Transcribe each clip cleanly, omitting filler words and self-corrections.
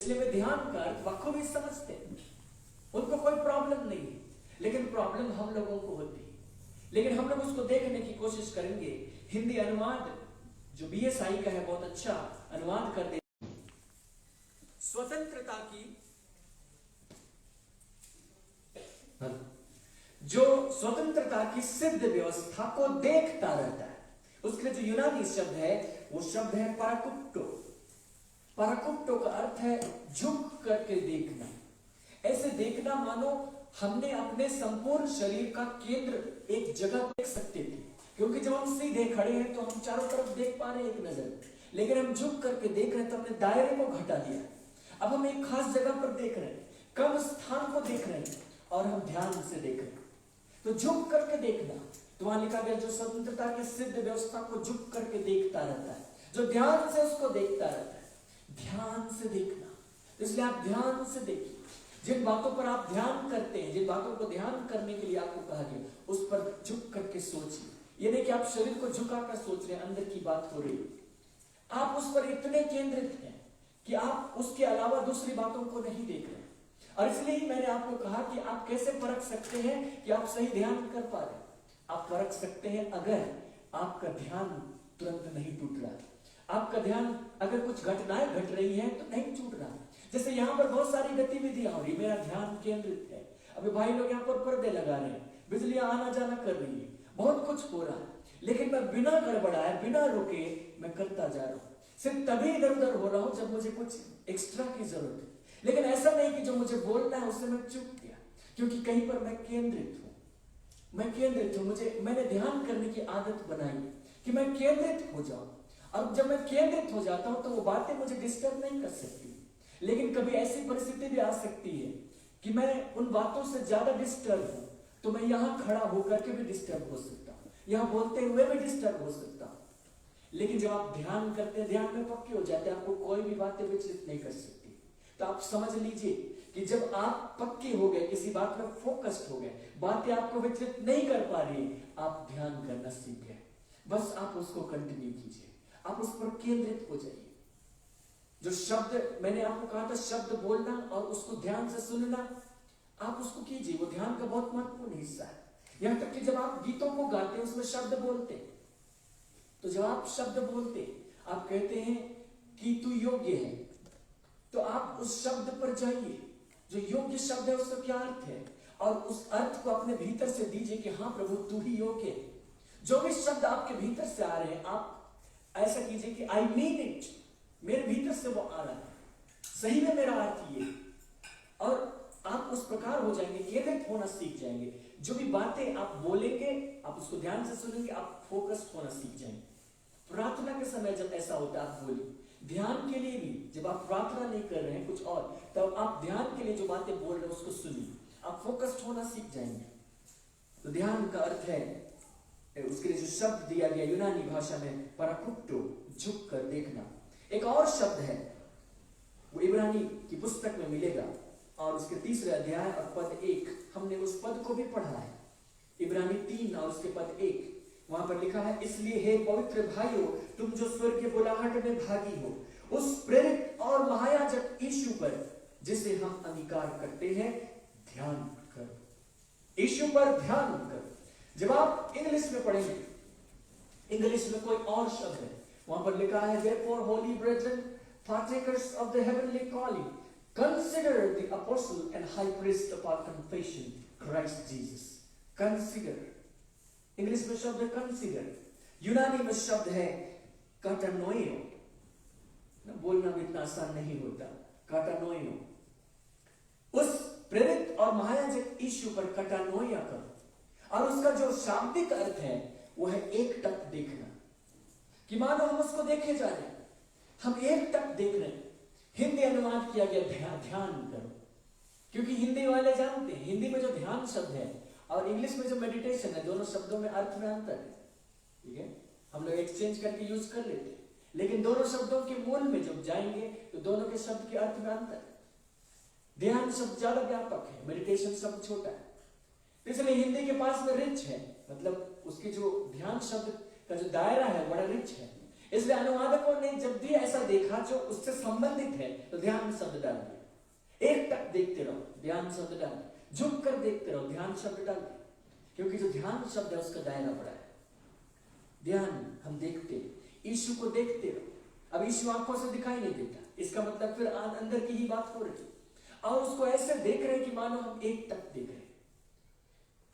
इसलिए वे ध्यान का अर्थ बखूबी समझते हैं, उनको कोई प्रॉब्लम नहीं है। लेकिन प्रॉब्लम हम लोगों को होती है। लेकिन हम लोग उसको देखने की कोशिश करेंगे। हिंदी अनुवाद जो BSI का है बहुत अच्छा अनुवाद कर दे। स्वतंत्रता की जो स्वतंत्रता की सिद्ध व्यवस्था को देखता रहता है, उसके लिए जो यूनानी शब्द है वो शब्द है पराकुप्टो। पराकुप्टो का अर्थ है झुक करके देखना। ऐसे देखना मानो हमने अपने संपूर्ण शरीर का केंद्र एक जगह देख सकते थे, क्योंकि जब हम सीधे खड़े हैं तो हम चारों तरफ देख पा रहे हैं एक नजर, लेकिन हम झुक करके देख रहे हैं तो हमने दायरे को घटा दिया। अब हम एक खास जगह पर देख रहे हैं, कम स्थान को देख रहे हैं और हम ध्यान से देख रहे हैं। तो झुक करके देखना, तो वहां लिखा गया जो स्वतंत्रता की सिद्ध व्यवस्था को झुक करके देखता रहता है, जो ध्यान से उसको देखता रहता है, ध्यान से देखना। इसलिए आप ध्यान से देखिए। जिन बातों पर आप ध्यान करते हैं, जिन बातों को ध्यान करने के लिए आपको कहा गया, उस पर झुक करके सोचिए। ये नहीं कि आप शरीर को झुकाकर सोच रहे हैं, अंदर की बात हो रही है। आप उस पर इतने केंद्रित हैं कि आप उसके अलावा दूसरी बातों को नहीं देख रहे। और इसलिए ही मैंने आपको कहा कि आप कैसे परख सकते हैं कि आप सही ध्यान कर पा रहे हैं। आप परख सकते हैं अगर आपका ध्यान तुरंत नहीं टूट रहा, आपका ध्यान अगर कुछ घटनाएं घट रही है तो नहीं टूट रहा। जैसे यहां पर बहुत सारी गतिविधियां हो रही, मेरा ध्यान केंद्रित है। अभी भाई लोग यहाँ पर पर्दे लगा रहे हैं, बिजलियां आना जाना कर रही है, बहुत कुछ हो रहा है, लेकिन मैं बिना गड़बड़ाए बिना रुके मैं करता जा रहा हूं। सिर्फ तभी इधर उधर हो रहा हूं जब मुझे कुछ एक्स्ट्रा की जरूरत है। लेकिन ऐसा नहीं कि जो मुझे बोलना है उससे मैं चूक गया, क्योंकि कहीं पर मैं केंद्रित हूं। मैं केंद्रित हूं, मैंने ध्यान करने की आदत बनाई कि मैं केंद्रित हो जाऊं। और जब मैं केंद्रित हो जाता हूं तो वो बातें मुझे डिस्टर्ब नहीं कर सकती। लेकिन कभी ऐसी परिस्थिति भी आ सकती है कि मैं उन बातों से ज्यादा डिस्टर्ब हूं, तो मैं यहां खड़ा होकर के भी डिस्टर्ब हो सकता हूं, यहां बोलते हुए भी डिस्टर्ब हो सकता हूं। लेकिन जब आप ध्यान करते हैं, ध्यान में पक्के हो जाते हैं, आपको कोई भी बातें विचलित नहीं कर सकती। तो आप समझ लीजिए कि जब आप पक्के हो गए, किसी बात में फोकस्ड हो गए, बातें आपको विचलित नहीं कर पा रही, आप ध्यान करना सीख गए। बस आप उसको कंटिन्यू कीजिए, आप उस पर केंद्रित हो जाइए। जो शब्द मैंने आपको कहा था, शब्द बोलना और उसको ध्यान से सुनना, आप उसको कीजिए। वो ध्यान का बहुत महत्वपूर्ण हिस्सा है। यहां तक कि जब आप गीतों को गाते हैं उसमें शब्द बोलते हैं, तो जब आप शब्द बोलते आप कहते हैं कि तू योग्य है, तो आप उस शब्द पर जाइए। जो योग्य शब्द है उसका क्या अर्थ है, और उस अर्थ को अपने भीतर से दीजिए कि हाँ प्रभु तू ही योग्य है। जो भी शब्द आपके भीतर से आ रहे हैं, आप ऐसा कीजिए कि आई मीन इट, मेरे भीतर से वो आ रहा है, सही में मेरा अर्थ ये। और आप उस प्रकार हो जाएंगे, केंद्रित होना सीख जाएंगे। जो भी बातें आप बोलेंगे, आप उसको ध्यान से सुनेंगे, आप फोकस्ड होना सीख जाएंगे। प्रार्थना के समय जब ऐसा होता है, आप बोलिए। ध्यान के लिए भी जब आप प्रार्थना नहीं कर रहे हैं कुछ और, तब आप ध्यान के लिए जो बातें बोल रहे हैं उसको सुनिए, आप फोकस्ड होना सीख जाएंगे। तो ध्यान का अर्थ है, उसके लिए जो शब्द दिया गया यूनानी भाषा में पराकुप्टो, झुक कर देखना। एक और शब्द है, वो इब्रानी की पुस्तक में मिलेगा, और उसके 3 अध्याय और पद 1, हमने उस पद को भी पढ़ा है। इब्रानी 3 और उसके पद 1, वहां पर लिखा है, इसलिए हे पवित्र भाइयों, तुम जो स्वर्ग के बुलाहट में भागी हो, उस प्रेरित और महायाजक यीशु पर जिसे हम अंगीकार करते हैं ध्यान करो। यीशु पर ध्यान करो। जब आप इंग्लिश में पढ़ेंगे, इंग्लिश में कोई और शब्द है, वहां पर लिखा है, therefore holy brethren, partakers of the heavenly calling, consider the apostle and high priest of our confession, Christ Jesus. Consider, English में शब्द है कंसीडर, यूनानी में शब्द है काटानोइयो। बोलना भी इतना आसान नहीं होता, काटानोइयो। उस प्रेरित और महायाजक यीशु पर काटानोइया करो। और उसका जो शाब्दिक अर्थ है वो है एक टक देखना, कि मानो हम उसको देखे जा रहे हैं, हम एक टक देख रहे हैं। हिंदी अनुवाद किया गया ध्यान करो, क्योंकि हिंदी वाले जानते हैं हिंदी में जो ध्यान शब्द है और इंग्लिश में जो मेडिटेशन है, दोनों शब्दों में अर्थ में अंतर है। ठीक है, हम लोग एक्सचेंज करके यूज कर लेते हैं, लेकिन दोनों शब्दों के मूल में जब जाएंगे तो दोनों के शब्द के अर्थ में अंतर है। ध्यान शब्द ज्यादा व्यापक है, मेडिटेशन शब्द छोटा है। इसलिए हिंदी के पास में रिच है, मतलब उसके जो ध्यान शब्द का जो दायरा है बड़ा रिच है। इसलिए अनुवादकों ने जब भी ऐसा देखा जो उससे संबंधित है तो ध्यान शब्द डाल दिया। एक टक देखते रहो, ध्यान शब्द डाल दिया। झुक कर देखते रहो, ध्यान शब्द डाल दिया। क्योंकि जो ध्यान शब्द है उसका दायरा बड़ा है। ध्यान हम देखते, यीशु को देखते रहो। अब यीशु आंखों से दिखाई नहीं देता, इसका मतलब फिर अंदर की ही बात हो रही, और उसको ऐसे देख रहे कि मानो हम एक टक देख रहे,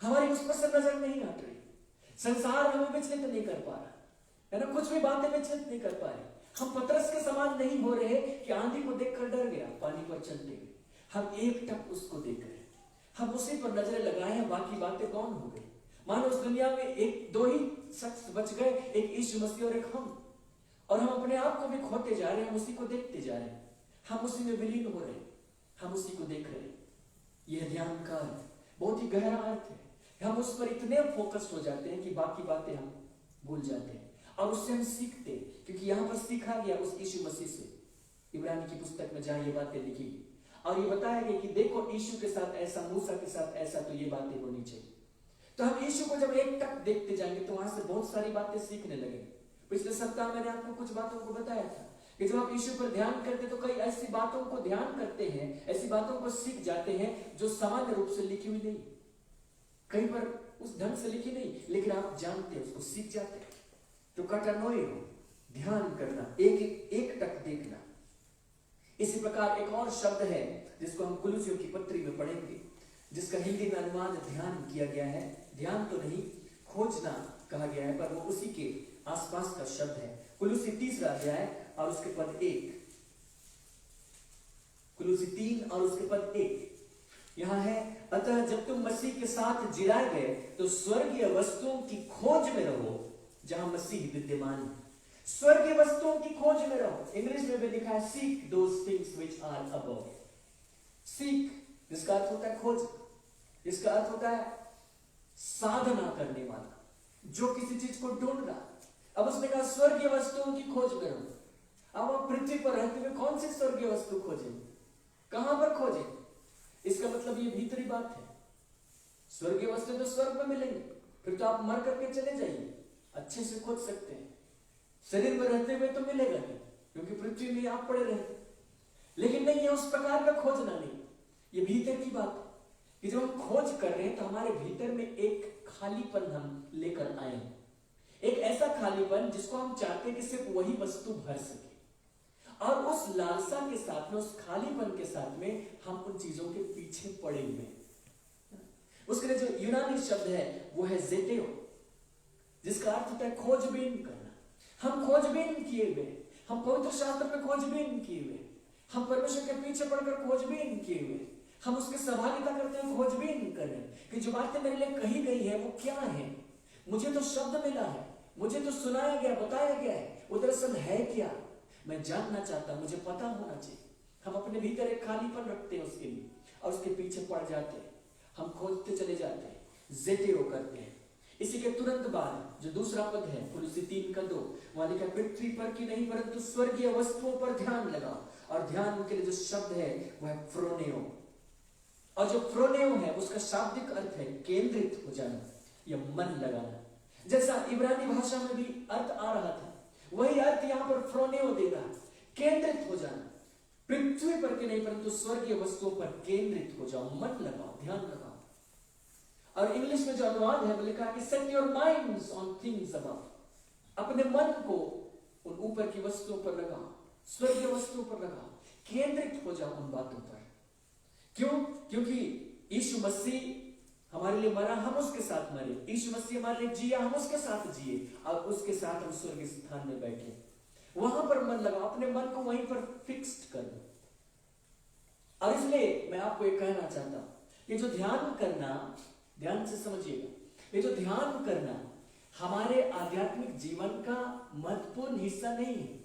हमारी उस पर से नजर नहीं हट रही। संसार हमें विचलित नहीं कर पा रहा है ना, कुछ भी बातें विचलित नहीं कर पा रहे। हम पतरस के समान नहीं हो रहे कि आंधी को देखकर डर गया पानी पर चलते हुए। हम एक टक उसको देख रहे, हम उसी पर नजरें लगाए हैं, बाकी बातें कौन हो गई। मानो उस दुनिया में एक दो ही शख्स बच गए, एक यीशु मसीह और एक हम, और हम अपने आप को भी खोते जा रहे हैं, हम उसी को देखते जा रहे हैं, हम उसी में विलीन हो रहे हैं, हम उसी को देख रहे हैं। यह ध्यान का अर्थ बहुत ही गहरा अर्थ है। हम उस पर इतने फोकस्ड हो जाते हैं कि बाकी बातें हम भूल जाते हैं, और उससे हम सीखते हैं, क्योंकि यहां पर सीखा गया उस यीशु मसीह से। इब्रानी की पुस्तक में जहां ये बातें लिखी और ये बताया गया कि देखो यीशु के साथ ऐसा, मूसा के साथ ऐसा, तो ये बातें होनी चाहिए। तो हम यीशु को जब एक टक देखते जाएंगे तो वहां से बहुत सारी बातें सीखने लगेंगे। पिछले सप्ताह मैंने आपको कुछ बातों को बताया था कि जब आप यीशु पर ध्यान करते तो कई ऐसी बातों को ध्यान करते हैं, ऐसी बातों को सीख जाते हैं जो सामान्य रूप से लिखी हुई नहीं, कहीं पर उस ढंग से लिखी नहीं, लेकिन आप जानते हैं, उसको सीख जाते हैं। तो कटानोई हो, ध्यान करना, एक टक देखना। इसी प्रकार एक और शब्द है जिसको हम कुलुसियों की पत्री में पढ़ेंगे, जिसका हिंदी में अनुवाद ध्यान किया गया है। ध्यान तो नहीं, खोजना कहा गया है, पर वो उसी के आसपास का शब्द है। कुलुसी 3 अध्याय और उसके पद 1, कुलुसी 3 और उसके पद 1 यहां है, अतः जब तुम मसीह के साथ जिलाए गए तो स्वर्गीय वस्तुओं की खोज में रहो जहां मसीह विद्यमान है। स्वर्गीय वस्तुओं की खोज में रहो। इंग्लिश में भी लिखा है seek those things which are above. Seek जिसका अर्थ होता है खोज, जिसका अर्थ होता है साधना करने वाला, जो किसी चीज को ढूंढ रहा। अब उसने कहा स्वर्गीय वस्तुओं की खोज में रहो। अब आप पृथ्वी पर रहते हुए कौन सी स्वर्गीय वस्तु खोजें, कहां पर खोजें? इसका मतलब ये भीतरी बात है। स्वर्गीय वस्तु तो स्वर्ग में मिलेंगे, फिर तो आप मर करके चले जाइए, अच्छे से खोज सकते हैं। शरीर में रहते हुए तो मिलेगा नहीं, क्योंकि पृथ्वी में आप पड़े रहते। लेकिन नहीं, ये उस प्रकार का खोजना नहीं, ये भीतर की बात है कि जब हम खोज कर रहे हैं तो हमारे भीतर में एक खालीपन हम लेकर आए, एक ऐसा खालीपन जिसको हम चाहते हैं कि सिर्फ वही वस्तु भर सके, और उस लालसा के साथ में, उस खालीपन के साथ में हम उन चीजों के पीछे पड़े हुए हैं। उसके लिए जो यूनानी शब्द है वो है जेटेओ, जिसका अर्थ होता है खोजबीन करना। हम खोजबीन किए हुए, हम पवित्र शास्त्र में खोजबीन किए हुए, हम परमेश्वर के पीछे पड़कर खोजबीन किए हुए, हम उसकी सहभागिता करते हैं, खोजबीन कर रहे हैं कि जो बातें मेरे लिए कही गई है वो क्या है। मुझे तो शब्द मिला है, मुझे तो सुनाया गया, बताया गया है, वो दरअसल है क्या, मैं जानना चाहता हूं, मुझे पता होना चाहिए। हम अपने भीतर एक खालीपन रखते हैं उसके लिए, और उसके पीछे पड़ जाते हैं, हम खोजते चले जाते हैं, जेटेओ करते हैं। इसी के तुरंत बाद जो दूसरा पद है कुलुसी 3:2, वहां लिखा पृथ्वी पर की नहीं परंतु स्वर्गीय वस्तुओं पर ध्यान लगाओ। और ध्यान के लिए जो शब्द है वह है फ्रोनेओ, और जो फ्रोनेओ है उसका शाब्दिक अर्थ है केंद्रित हो जाना या मन लगाना। जैसा इब्रानी भाषा में भी अर्थ आ रहा था, वही अर्थ यहां पर फ्रोनेओ दे रहा, केंद्रित हो जाना। पृथ्वी पर के नहीं परंतु स्वर्गीय वस्तुओं पर केंद्रित हो जाओ, मन लगाओ, ध्यान लगाओ। और इंग्लिश में जो अनुवाद है वो लिखा है कि set your minds on things above, अपने मन को उन ऊपर की वस्तुओं पर लगाओ, स्वर्गीय वस्तुओं पर लगाओ, केंद्रित हो जाओ उन बातों पर। क्यों? क्योंकि यीशु मसीह हमारे लिए मरा, हम उसके साथ मरे, यीशु मसीह हमारे लिए जिया, हम उसके साथ जिए, और उसके साथ हम स्वर्गीय स्थान में बैठे। वहां पर मन लगाओ, अपने मन को वहीं पर फिक्स्ड कर दो। और इसलिए मैं आपको ये कहना चाहता हूं, ये जो ध्यान करना, ध्यान से समझिएगा, ये जो ध्यान करना हमारे आध्यात्मिक जीवन का महत्वपूर्ण हिस्सा नहीं है।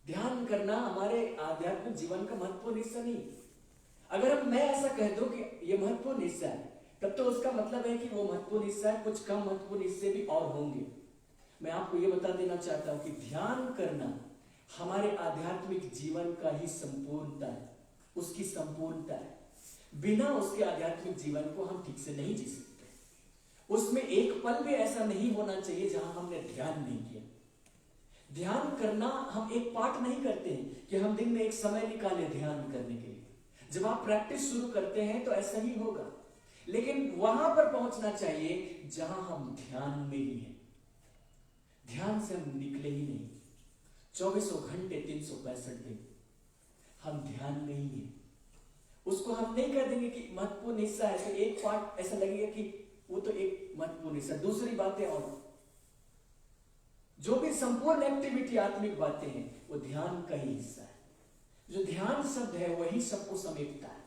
ध्यान करना हमारे आध्यात्मिक जीवन का महत्वपूर्ण हिस्सा नहीं। अगर मैं ऐसा कह दूं कि ये महत्वपूर्ण हिस्सा है, तब तो उसका मतलब है कि वो महत्वपूर्ण हिस्सा है, कुछ कम महत्वपूर्ण हिस्से भी और होंगे। मैं आपको ये बता देना चाहता हूं कि ध्यान करना हमारे आध्यात्मिक जीवन का ही संपूर्णता है, उसकी संपूर्णता है। बिना उसके आध्यात्मिक जीवन को हम ठीक से नहीं जी सकते। उसमें एक पल भी ऐसा नहीं होना चाहिए जहां हमने ध्यान नहीं किया। ध्यान करना हम एक पाठ नहीं करते हैं कि हम दिन में एक समय निकाले ध्यान करने के लिए। जब आप प्रैक्टिस शुरू करते हैं तो ऐसा ही होगा, लेकिन वहां पर पहुंचना चाहिए जहां हम ध्यान में ही हैं। ध्यान से हम निकले ही नहीं। 24 घंटे 365 दिन हम ध्यान में ही हैं। उसको हम नहीं कर देंगे कि महत्वपूर्ण हिस्सा है, तो एक पार्ट ऐसा लगेगा कि वो तो एक महत्वपूर्ण हिस्सा, दूसरी बातें और जो भी संपूर्ण एक्टिविटी आत्मिक बातें हैं वो ध्यान का ही हिस्सा है। जो ध्यान शब्द है वही सबको समेटता है।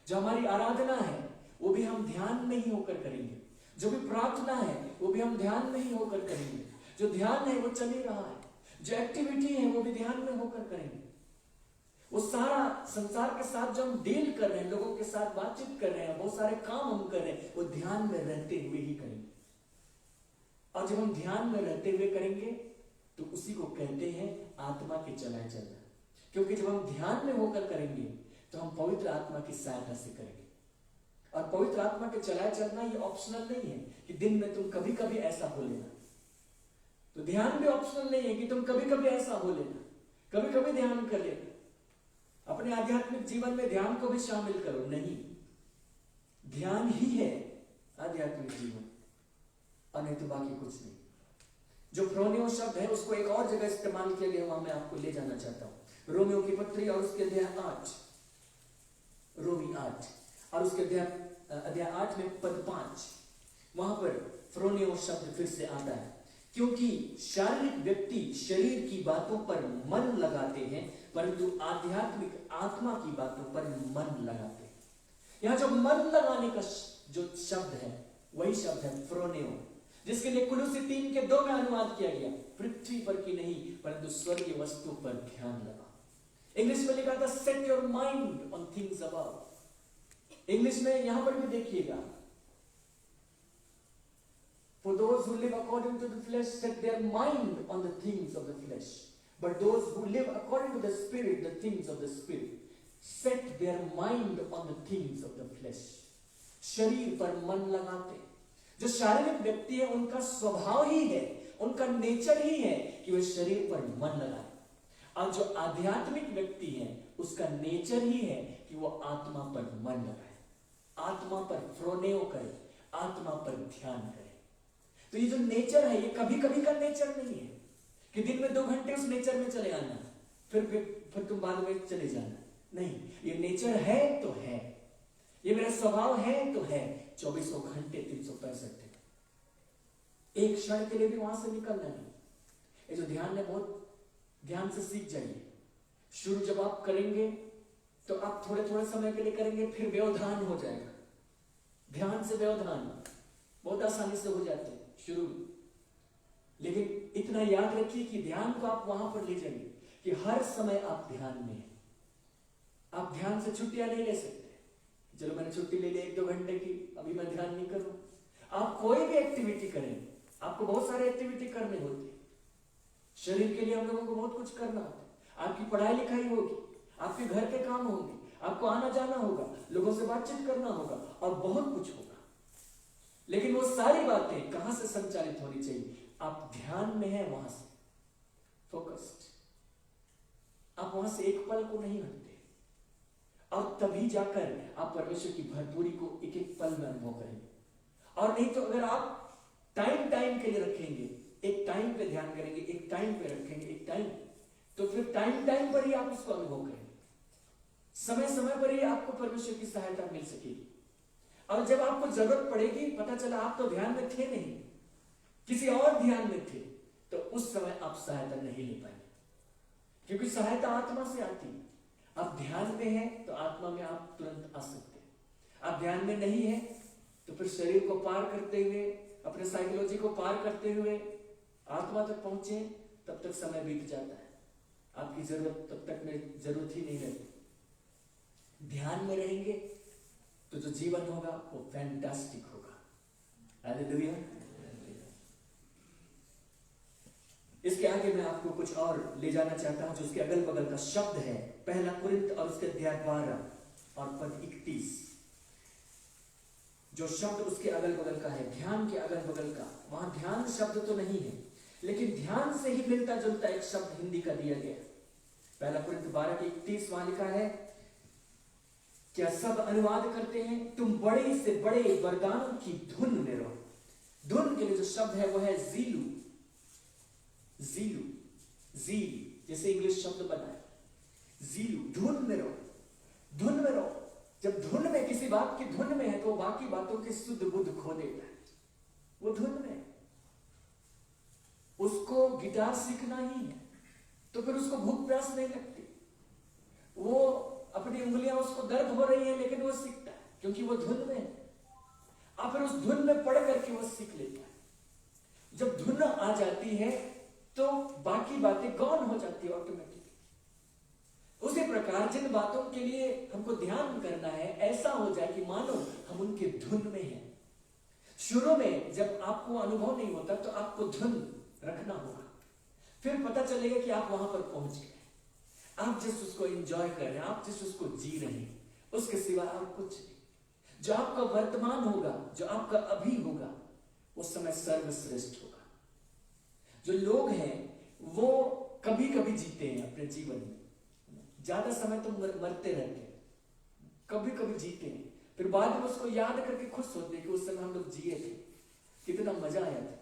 जो हमारी आराधना है वो भी हम ध्यान में ही होकर करेंगे। जो भी प्रार्थना है वो भी हम ध्यान में ही होकर करेंगे। जो ध्यान है वो चल ही रहा है। जो एक्टिविटी है वो भी ध्यान में होकर करेंगे। वो सारा संसार के साथ जो हम डील कर रहे हैं, लोगों के साथ बातचीत कर रहे हैं, बहुत सारे काम हम कर रहे हैं, वो ध्यान में रहते हुए ही करेंगे। और जब हम ध्यान में रहते हुए करेंगे तो उसी को कहते हैं आत्मा के चलाए चलना। क्योंकि जब हम ध्यान में होकर करेंगे तो हम पवित्र आत्मा की सहायता से करेंगे। और पवित्र आत्मा के चलाए चलना ये ऑप्शनल नहीं है कि दिन में तुम कभी कभी ऐसा हो लेना। तो ध्यान भी ऑप्शनल नहीं है कि तुम कभी कभी ऐसा हो लेना, कभी कभी ध्यान कर लेना। अपने आध्यात्मिक जीवन में ध्यान को भी शामिल करो। नहीं, ध्यान ही है आध्यात्मिक जीवन, और नहीं तो बाकी कुछ नहीं। जो फ्रोनियो शब्द है उसको एक और जगह इस्तेमाल किया गया, वहां मैं आपको ले जाना चाहता हूं। रोमियो की पत्री और उसके अध्याय 8, रोमी 8 और उसके अध्याय 8 में पद 5, वहां पर फ्रोनियो शब्द फिर से आता है। क्योंकि शारीरिक व्यक्ति शरीर की बातों पर मन लगाते हैं, परंतु आध्यात्मिक आत्मा की बातों पर मन लगाते हैं। यहां जो मन लगाने का जो शब्द है वही शब्द है फ्रोनियो, जिसके लिए कुलुसी 3:2 में अनुवाद किया गया, पृथ्वी पर की नहीं परंतु स्वर्गीय वस्तु पर ध्यान लगा। इंग्लिश में लिखा था set your mind on things above. English में यहां पर भी देखिएगा, for those who live according to the flesh set their mind on the things of the flesh, but those who live according to the spirit, the things of the spirit, set their mind on the things of the flesh। शरीर पर मन लगाते। जो शारीरिक व्यक्ति है उनका स्वभाव ही है, उनका नेचर ही है कि वह शरीर पर मन लगाए। और जो आध्यात्मिक व्यक्ति है उसका नेचर ही है कि वो आत्मा पर मन लगाए, आत्मा पर फ्रोनेओ करे, आत्मा पर ध्यान करे। तो ये जो नेचर है ये कभी कभी का नेचर नहीं है कि दिन में 2 घंटे उस नेचर में चले आना फिर तुम बाद में चले जाना। नहीं, ये नेचर है तो है, ये मेरा स्वभाव है तो है। 24 घंटे 365 दिन, एक क्षण के लिए भी वहां से निकलना नहीं। ये जो ध्यान है बहुत ध्यान से सीख जाइए। शुरू जब आप करेंगे तो आप थोड़े थोड़े समय के लिए करेंगे, फिर व्यवधान हो जाएगा। ध्यान से व्यवधान बहुत आसानी से हो जाते हैं शुरू में, लेकिन इतना याद रखिए कि ध्यान को आप वहां पर ले जाइए कि हर समय आप ध्यान में हैं। आप ध्यान से छुट्टियां नहीं ले सकते। चलो मैंने छुट्टी ले ली 1-2 घंटे की, अभी मैं ध्यान नहीं करूं। आप कोई भी एक्टिविटी करें, आपको बहुत सारे एक्टिविटी करने होते हैं। शरीर के लिए हम लोगों को बहुत कुछ करना होता है। आपकी पढ़ाई लिखाई होगी, आपके घर के काम होंगे, आपको आना जाना होगा, लोगों से बातचीत करना होगा और बहुत कुछ होगा। लेकिन वो सारी बातें कहां से संचालित होनी चाहिए? आप ध्यान में हैं, वहां से फोकस्ड। आप वहां से एक पल को नहीं हटते, और तभी जाकर आप परमेश्वर की भरपूरी को एक एक पल में अनुभव करेंगे। और नहीं तो अगर आप टाइम के लिए रखेंगे, एक टाइम पे ध्यान करेंगे, एक टाइम पे रखेंगे, एक टाइम, तो फिर टाइम पर ही आप उसको अनुभव करेंगे। समय पर ही आपको परमेश्वर की सहायता मिल सकेगी। और जब आपको जरूरत पड़ेगी, पता चला आप तो ध्यान में थे नहीं, किसी और ध्यान में थे, तो उस समय आप सहायता नहीं ले पाएंगे, क्योंकि सहायता आत्मा से आती है। आप ध्यान में हैं तो आत्मा में आप तुरंत आ सकते हैं। आप ध्यान में नहीं है तो फिर शरीर को पार करते हुए, अपने साइकोलॉजी को पार करते हुए आत्मा तक पहुंचे, तब तक समय बीत जाता है। आपकी जरूरत तब तक में जरूरत ही नहीं रहती। ध्यान में रहेंगे तो जो जीवन होगा वो फैंटास्टिक होगा। हालेलुया। इसके आगे मैं आपको कुछ और ले जाना चाहता हूं, जो उसके अगल बगल का शब्द है। 1 कुरिन्थ और उसके अध्याय 12 और पद 31, जो शब्द उसके अगल बगल का है, ध्यान के अगल बगल का, वहां ध्यान शब्द तो नहीं है, लेकिन ध्यान से ही मिलता जुलता एक शब्द हिंदी का दिया गया। पहला कुरिन्थ 12:31 वहां लिखा है, क्या सब अनुवाद करते हैं? तुम बड़े से बड़े वरदानों की धुन में रहो। धुन के लिए जो शब्द है वो है जीलू। जीलू, जील जैसे इंग्लिश शब्द बना है, जीलू, धुन में रहो, धुन में रहो। जब धुन में, किसी बात की धुन में है तो बाकी बातों की शुद्ध बुद्ध खो देता है। वो धुन में, उसको गिटार सीखना ही है तो फिर उसको भूख प्यास नहीं लगती। वो अपनी उंगलियां, उसको दर्द हो रही है लेकिन वो सीखता है क्योंकि वो धुन में है। और फिर उस धुन में पढ़ करके वो सीख लेता है। जब धुन आ जाती है तो बाकी बातें गौण हो जाती है ऑटोमेटिकली। उसी प्रकार जिन बातों के लिए हमको ध्यान करना है, ऐसा हो जाए कि मानो हम उनके धुन में हैं। शुरू में जब आपको अनुभव नहीं होता तो आपको धुन रखना होगा, फिर पता चलेगा कि आप वहां पर पहुंच गए। आप जिस उसको एंजॉय कर रहे हैं, आप जिस उसको जी रहे हैं, उसके सिवा आप कुछ नहीं। जो आपका वर्तमान होगा, जो आपका अभी होगा, उस समय सर्वश्रेष्ठ होगा। जो लोग हैं वो कभी कभी जीते हैं अपने जीवन में, ज्यादा समय तो मरते रहते हैं, कभी कभी जीते हैं, फिर बाद में उसको याद करके खुश होते हैं कि उस समय हम लोग जिए थे, कितना मजा आया था।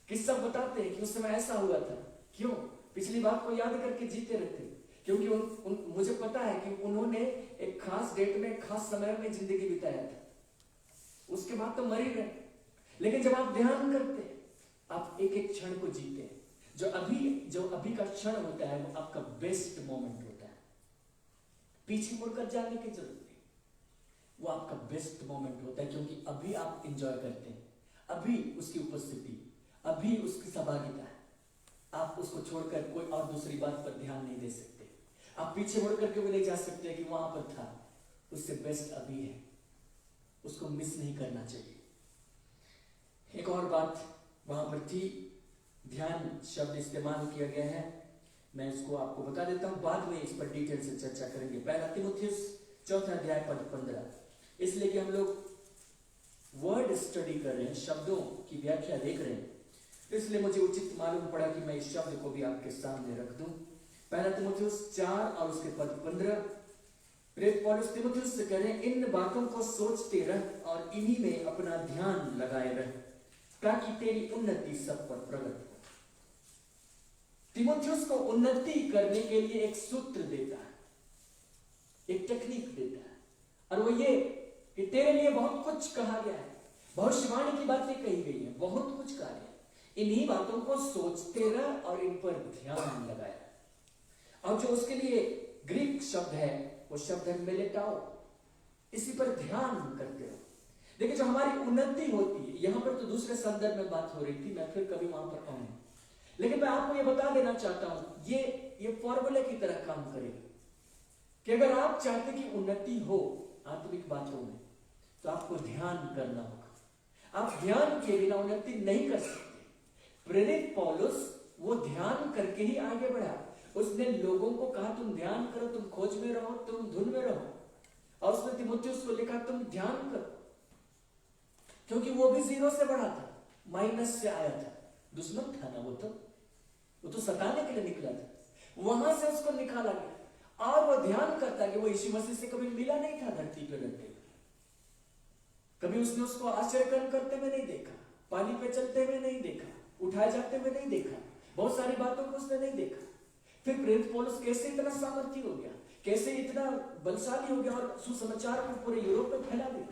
किस्सा बताते हैं कि उस समय ऐसा हुआ था। क्यों? पिछली बात को याद करके जीते रहते हैं, क्योंकि मुझे पता है कि उन्होंने एक खास डेट में, खास समय में जिंदगी बिताया था, उसके बाद तो मर ही गए। लेकिन जब आप ध्यान करते हैं, आप एक एक क्षण को जीते हैं। जो अभी का क्षण होता है वो आपका बेस्ट मोमेंट होता है। पीछे मुड़कर जाने की जरूरत नहीं, वो आपका बेस्ट मोमेंट होता है, क्योंकि अभी आप एंजॉय करते हैं, अभी उसकी उपस्थिति, अभी उसकी सहभागिता है। आप उसको छोड़कर कोई और दूसरी बात पर ध्यान नहीं दे सकते। आप पीछे मुड़ करके भी नहीं जा सकते कि वहां पर था। उससे बेस्ट अभी है, उसको मिस नहीं करना चाहिए। एक और बात वहां पर थी, ध्यान शब्द इस्तेमाल किया गया है, मैं इसको आपको बता देता हूं, बाद में इस पर डिटेल से चर्चा करेंगे। पहला तीमुथियुस 4 अध्याय पद 15, इसलिए कि हम लोग वर्ड स्टडी कर रहे हैं, शब्दों की व्याख्या देख रहे हैं, इसलिए मुझे उचित मालूम पड़ा कि मैं इस शब्द को भी आपके सामने रख दूं। पहला तीमुथियुस 4 और उसके पद 15, प्रेरित पौलुस तीमुथियुस से कह रहे हैं, इन बातों को सोचते रह और इन्हीं में अपना ध्यान लगाए रह, ताकि तेरी उन्नति सब पर प्रकट हो। तीमुथियुस को उन्नति करने के लिए एक सूत्र देता है, एक टेक्निक देता है, और वो ये कि तेरे लिए बहुत कुछ कहा गया है, भविष्यवाणी की बातें कही गई है, बहुत कुछ कहा गया, इन्हीं बातों को सोचते रह और इन पर ध्यान लगाया। और जो उसके लिए ग्रीक शब्द है वो शब्द है मेलेटाओ, इसी पर ध्यान करते रहो। देखिए, जो हमारी उन्नति होती है, यहां पर तो दूसरे संदर्भ में बात हो रही थी, मैं फिर कभी वहां पर आऊंगा, लेकिन मैं आपको ये बता देना चाहता हूं, ये फॉर्मूले की तरह काम करेगा कि अगर आप चाहते कि उन्नति हो आत्मिक बातों में, तो आपको ध्यान करना होगा। आप ध्यान के बिना उन्नति नहीं कर सकते। प्रेरित पौलुस वो ध्यान करके ही आगे बढ़ा। उसने लोगों को कहा तुम ध्यान करो, तुम खोज में रहो, तुम धुन में रहो, और उसने तीमुथियुस को लिखा तुम ध्यान करो, क्योंकि वो भी 0 से बढ़ा था, माइनस से आया था, दुश्मन था ना, वो तो सताने के लिए निकला था, वहां से उसको निकाला गया। और वो ध्यान करता कि वो यीशु मसीह से कभी मिला नहीं था धरती पर रहते हुए, कभी उसने उसको आश्चर्य करते हुए नहीं देखा, पानी पे चलते हुए नहीं देखा, उठाए जाते हुए नहीं देखा, बहुत सारी बातों को उसने नहीं देखा। फिर प्रेरित पौलुस कैसे इतना सामर्थ्य हो गया, कैसे इतना बलशाली हो गया और सुसमाचार को पूरे यूरोप में फैला दिया,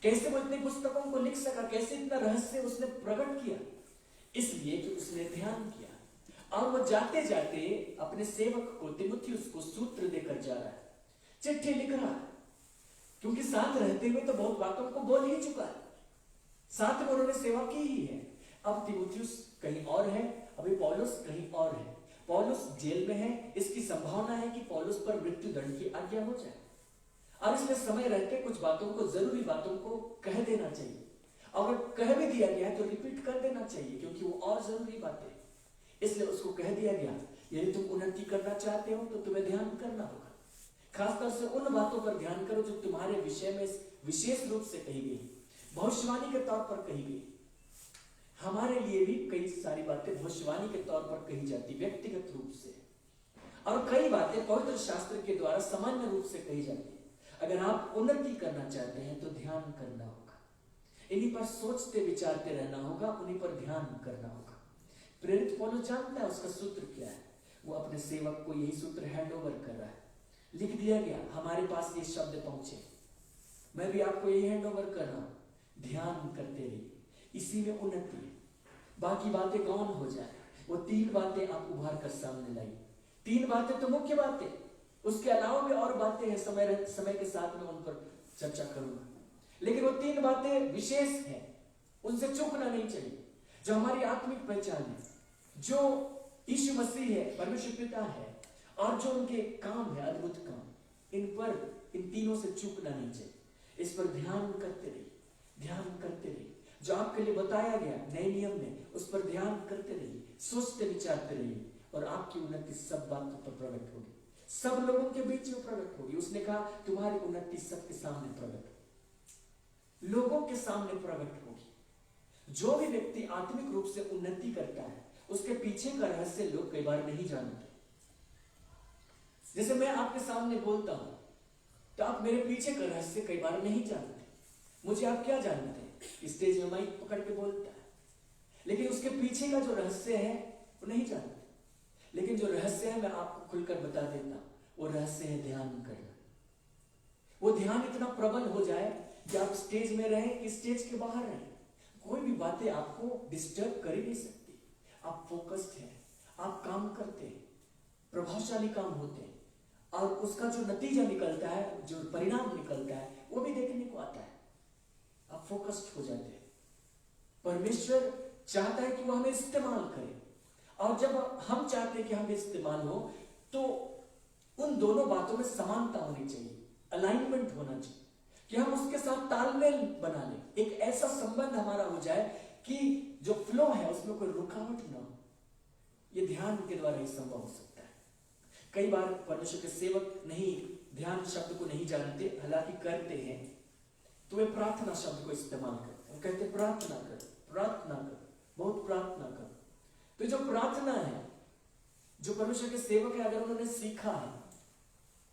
कैसे वो इतनी पुस्तकों को लिख सका, कैसे इतना रहस्य उसने प्रकट किया, इसलिए कि उसने ध्यान किया। और वो जाते जाते अपने सेवक को तीमुथियुस को सूत्र देकर जा रहा है, चिट्ठी लिख रहा है, क्योंकि साथ रहते हुए तो बहुत बातों को बोल ही चुका है, साथ में उन्होंने सेवा की ही है। अब तीमुथियुस कहीं और है, अभी पौलुस कहीं और है। पौलुस जेल में है, इसकी संभावना है कि पौलुस पर मृत्यु दंड की आज्ञा हो जाए, और इसलिए समय रहते कुछ बातों को, जरूरी बातों को कह देना चाहिए, और अगर कह भी दिया गया है तो रिपीट कर देना चाहिए, क्योंकि वो और जरूरी बातें, इसलिए उसको कह दिया गया। यदि तुम उन्नति करना चाहते हो तो तुम्हें ध्यान करना होगा, खासतौर से उन बातों पर ध्यान करो जो तुम्हारे विषय में विशेष रूप से कही गई, भविष्यवाणी के तौर पर कही गई। हमारे लिए भी कई सारी बातें भविष्यवाणी के तौर पर कही जाती व्यक्तिगत रूप से, और कई बातें पवित्र शास्त्र के द्वारा सामान्य रूप से कही जाती है। अगर आप उन्नति करना चाहते हैं तो ध्यान करना होगा, इन्हीं पर सोचते विचारते रहना होगा, उन्हीं पर ध्यान करना होगा। प्रेरित पौलुस जानता है उसका सूत्र क्या है, वो अपने सेवक को यही सूत्र हैंड ओवर कर रहा है। लिख दिया गया, हमारे पास ये शब्द पहुंचे, मैं भी आपको यही हैंड ओवर कर रहा हूं। ध्यान करते रहिए, इसी में उन्नति है। बाकी बातें गौण हो जाए, वो 3 बातें आप उभार कर सामने लाइए। 3 बातें तो मुख्य बातें, उसके अलावा भी और बातें हैं, समय के साथ में उन पर चर्चा करूंगा, लेकिन वो 3 बातें विशेष हैं, उनसे चूकना नहीं चाहिए। जो हमारी आत्मिक पहचान है, जो यीशु मसीह है, परमेश्वर पिता है, और जो उनके काम है, अद्भुत काम, इन तीनों से चूकना नहीं चाहिए। इस पर ध्यान करते रहिए, ध्यान करते रहिए। जो आपके लिए बताया गया नए नियम में, उस पर ध्यान करते रहिए, सोचते विचारते रहिए, और आपकी उन्नति सब बातों पर प्रकट होगी, सब लोगों के बीच में प्रकट होगी। उसने कहा तुम्हारी उन्नति सबके सामने प्रकट होगी, लोगों के सामने प्रकट होगी। जो भी व्यक्ति आत्मिक रूप से उन्नति करता है, उसके पीछे का रहस्य लोग कई बार नहीं जानते। जैसे मैं आपके सामने बोलता हूं, तो आप मेरे पीछे का रहस्य कई बार नहीं जानते। मुझे आप क्या जानते हैं, स्टेज में माइक पकड़ के बोलता है, लेकिन उसके पीछे का जो रहस्य है वो नहीं जानते। लेकिन जो रहस्य है मैं आपको खुलकर बता देता हूं, वो रहस्य है ध्यान करना। वो ध्यान इतना प्रबल हो जाए कि आप स्टेज में रहें कि स्टेज के बाहर रहें, कोई भी बातें आपको डिस्टर्ब कर ही नहीं सकती। आप फोकस्ड हैं, आप काम करते हैं, प्रभावशाली काम होते हैं, और उसका जो नतीजा निकलता है, जो परिणाम निकलता है, वो भी देखने को आता है। आप फोकस्ड हो जाते हैं। परमेश्वर चाहता है कि वो हमें इस्तेमाल करे, और जब हम चाहते हैं कि हमें इस्तेमाल हो, तो उन दोनों बातों में समानता होनी चाहिए, अलाइनमेंट होना चाहिए, कि हम उसके साथ तालमेल बना लें। एक ऐसा संबंध हमारा हो जाए कि जो फ्लो है उसमें कोई रुकावट ना हो। यह ध्यान के द्वारा ही संभव हो सकता है। कई बार परमेश्वर के सेवक नहीं ध्यान शब्द को नहीं जानते, हालांकि करते हैं, तो वे प्रार्थना शब्द को इस्तेमाल करते हैं। कहते प्रार्थना कर, प्रार्थना कर, बहुत प्रार्थना कर। तो जो प्रार्थना है, जो परमेश्वर के सेवक है, अगर उन्होंने सीखा है,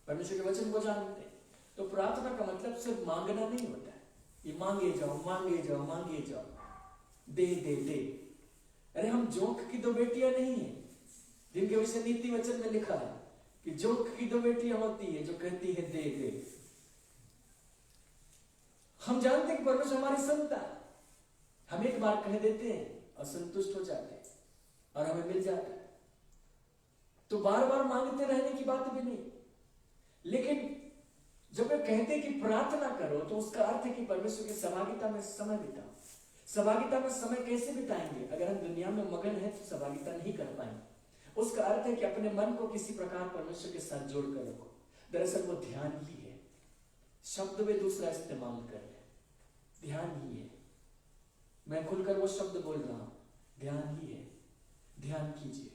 परमेश्वर के वचन को जानते हैं, तो प्रार्थना का मतलब सिर्फ मांगना नहीं होता है। ये मांगे जाओ, मांगे जाओ, मांगे जाओ, दे दे दे। अरे हम जोंक की 2 बेटियां नहीं है जिनके विषय नीति वचन में लिखा है कि जोंक की 2 बेटियां होती है जो कहती है दे दे। हम जानते हैं कि परमेश्वर हमारी सुनता है, हम एक बार कह देते हैं और संतुष्ट हो जाते हैं और हमें मिल जाता है। तो बार बार मांगते रहने की बात भी नहीं। लेकिन जब वे कहते कि प्रार्थना करो, तो उसका अर्थ है कि परमेश्वर की सहभागिता में समय बिताओ। सहभागिता में समय कैसे बिताएंगे? अगर हम दुनिया में मगन है तो सहभागिता नहीं कर पाएंगे। उसका अर्थ है कि अपने मन को किसी प्रकार परमेश्वर के साथ जोड़कर रखो। दरअसल वो ध्यान ही है, शब्द वे दूसरा इस्तेमाल कर रहे हैं, ध्यान ही है। मैं खुलकर वो शब्द बोल रहा हूं, ध्यान ही है। ध्यान कीजिए।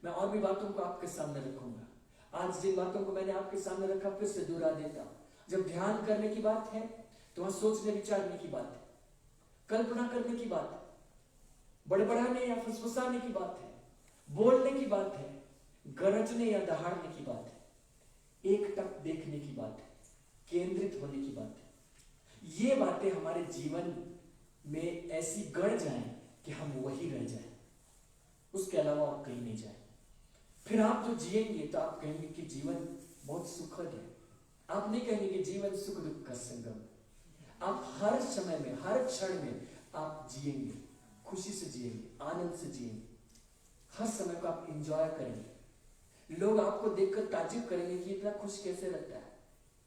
मैं और भी बातों को आपके सामने रखूंगा। आज जिन बातों को मैंने आपके सामने रखा, फिर से दोहरा देता हूं। जब ध्यान करने की बात है तो वहां सोचने विचारने की बात है, कल्पना करने की बात है, बड़बड़ाने या फुसफुसाने की बात है, बोलने की बात है, गरजने या दहाड़ने की बात है, एकटक देखने की बात है, केंद्रित होने की बात है। ये बातें हमारे जीवन में ऐसी गड़ जाएं कि हम वही रह जाएं, उसके अलावा आप कहीं नहीं जाए। फिर आप जो जिएंगे तो आप कहेंगे कि जीवन बहुत सुखद है। आप नहीं कहेंगे कि जीवन सुख दुख का संगम। आप हर समय में, हर क्षण में आप जिएंगे, खुशी से जिएंगे, आनंद से जिएंगे, हर समय को आप एंजॉय करेंगे। लोग आपको देखकर ताज्जुब करेंगे कि इतना खुश कैसे रहता है,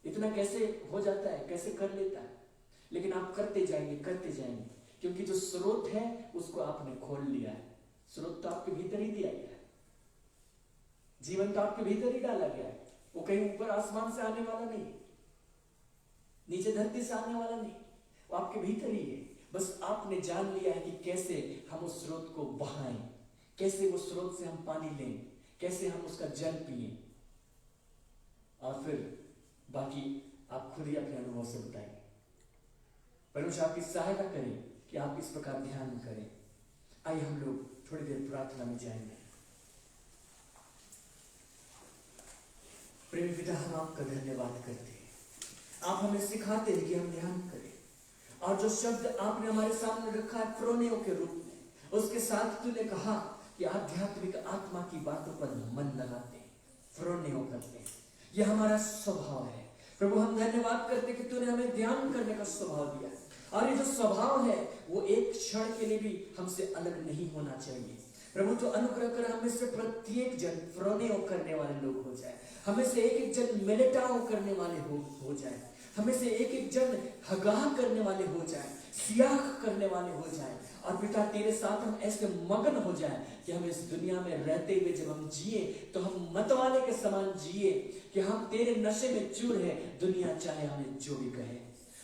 इतना कैसे हो जाता है, कैसे कर लेता है। लेकिन आप करते जाएंगे, करते जाएंगे, क्योंकि जो स्रोत है उसको आपने खोल लिया है। स्रोत तो आपके भीतर ही दिया गया है, जीवन तो आपके भीतर ही डाला गया है। वो कहीं ऊपर आसमान से आने वाला नहीं, नीचे धरती से आने वाला नहीं, वो आपके भीतर ही है। बस आपने जान लिया है कि कैसे हम उस स्रोत को बहाएं, कैसे वो स्रोत से हम पानी लें, कैसे हम उसका जल पिए, और फिर बाकी आप खुद ही अपने अनुभव से बताएंगे। परमेश्वर आपकी सहायता करें कि आप इस प्रकार ध्यान करें। आइए हम लोग थोड़ी देर प्रार्थना में जाएंगे। प्रेमी पिता, हम आपका धन्यवाद करते हैं। आप हमें सिखाते हैं कि हम ध्यान करें, और जो शब्द आपने हमारे सामने रखा है फ्रोनियो के रूप में, उसके साथ तूने कहा कि आध्यात्मिक आत्मा की बातों पर मन लगाते हैं, फ्रोनियो करते हैं। यह हमारा स्वभाव है प्रभु। हम धन्यवाद करते हैं कि तूने हमें ध्यान करने का स्वभाव दिया है, और ये जो स्वभाव है वो एक क्षण के लिए भी हमसे अलग नहीं होना चाहिए। प्रभु, तो अनुग्रह कर हमें से प्रत्येक जन फ्रोनियो करने वाले लोग हो जाए, हमें से एक एक जन मेलेटाओ करने वाले हो जाए, हमें से एक एक जन हगाह करने वाले हो जाए, सियाह करने वाले हो जाए। और पिता, तेरे साथ हम ऐसे मगन हो जाए कि हम इस दुनिया में रहते हुए जब हम जिए तो हम मतवाले के समान जिए, कि हम तेरे नशे में चूर है, दुनिया चाहे हमें जो भी कहे।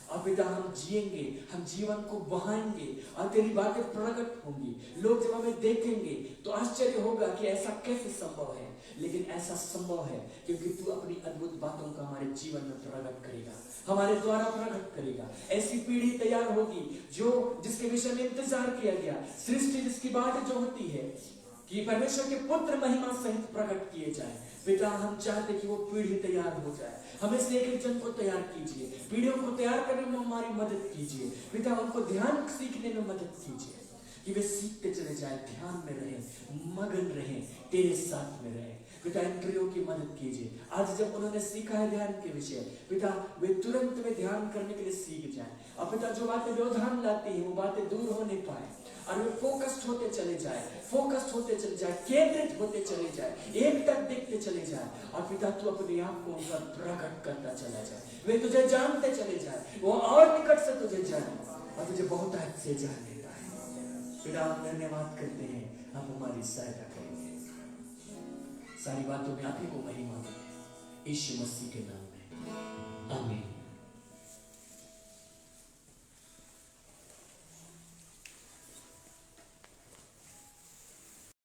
और पिता, हम जिएंगे, हम जीवन को बहाएंगे और तेरी बातें प्रकट होंगी। लोग जब हमें देखेंगे तो आश्चर्य होगा कि ऐसा कैसे संभव है, लेकिन ऐसा संभव है क्योंकि तू अपनी अद्भुत बातों का हमारे जीवन में प्रकट करेगा, हमारे द्वारा प्रकट करेगा। ऐसी पीढ़ी तैयार होगी जो जिसके विषय में इंतजार किया गया, सृष्टि जिसकी बात जो होती है कि परमेश्वर के पुत्र महिमा सहित प्रकट किए जाए। पिता, हम चाहते कि वो पीढ़ी तैयार हो जाए। हमें से एक एक जन को तैयार कीजिए, पीढ़ियों को तैयार करने में हमारी मदद कीजिए। पिता, उनको ध्यान सीखने में मदद कीजिए कि वे सीखते चले जाए, ध्यान में रहे, मगन रहे, तेरे साथ में रहे। पिता, इन प्रियों की मदद कीजिए। आज जब उन्होंने सीखा है ध्यान के विषय, पिता, वे तुरंत में ध्यान करने के लिए सीख जाए। और पिता, जो बातें व्यवधान लाती है वो बातें दूर होने पाए और वे फोकस्ड होते चले जाए, फोकस्ड होते चले जाए, केंद्रित होते चले जाए, एक तक देखते चले जाए। और पिता, तू अपने आप को उनका प्रकट करता चला जाए, वे तुझे जानते चले जाए, वो और निकट से तुझे जाने और तुझे बहुत अच्छे जान लेता है। पिता, हम धन्यवाद करते हैं, आप हमारी सहायता करेंगे। सारी बातों में आप ही को महिमा दें, यीशु मसीह के नाम में।